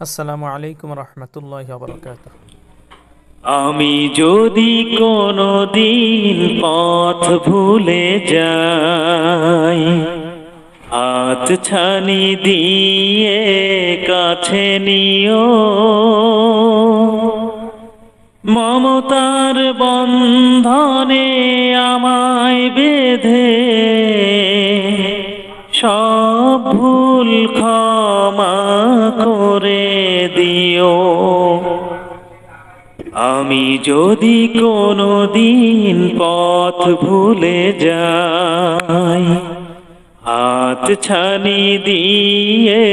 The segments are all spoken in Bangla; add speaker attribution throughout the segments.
Speaker 1: আসসালামু আলাইকুম রহমতুল্লাহি ওয়া বারাকাতুহু।
Speaker 2: আমি যদি কোনো দিন পথ ভুলে যাই, হাত ছানি দিয়ে কাছে নিও, মমতার বন্ধনে আমায় বেঁধে সব ভুল ক্ষমা করে দিও। আমি যদি কোনো দিন পথ ভুলে যাই, হাত ছানি দিয়ে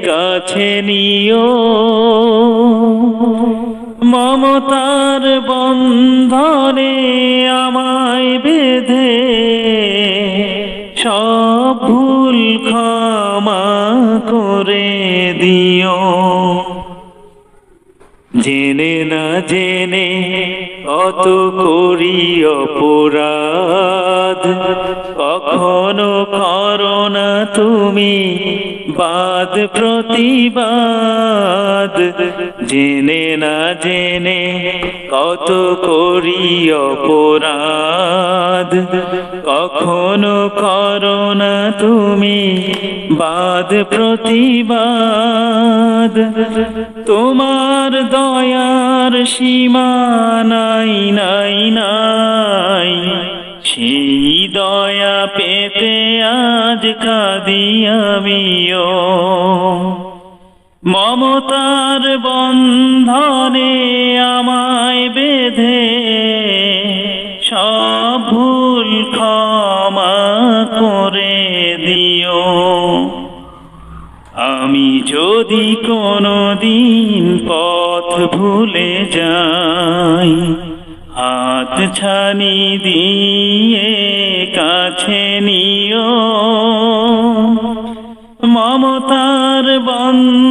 Speaker 2: কাছে নিও, মমতার বন্ধনে আমায় বেঁধে সব ভুল ক্ষমা করে দিও। জেনে না জেনে কত করি অপরাধ, কখনো করো না তুমি বাদ প্রতিবাদ। জেনে না জেনে কত করি অপরাধ, কখনো করো না তুমি বাদ প্রতিবাদ। তোমার দয়ার সীমা নাই নাই নাই, সেই দয়া পেতে আজ কাঁদি আমিও। মমতার বন্ধনে আমায় বেঁধে সব ভুল ক্ষমা করে দিও। আমি যদি কোনো দিন পথ ভুলে যাই, হাত ছানি দিয়ে কাছে নিও, মমতার বন্ধনে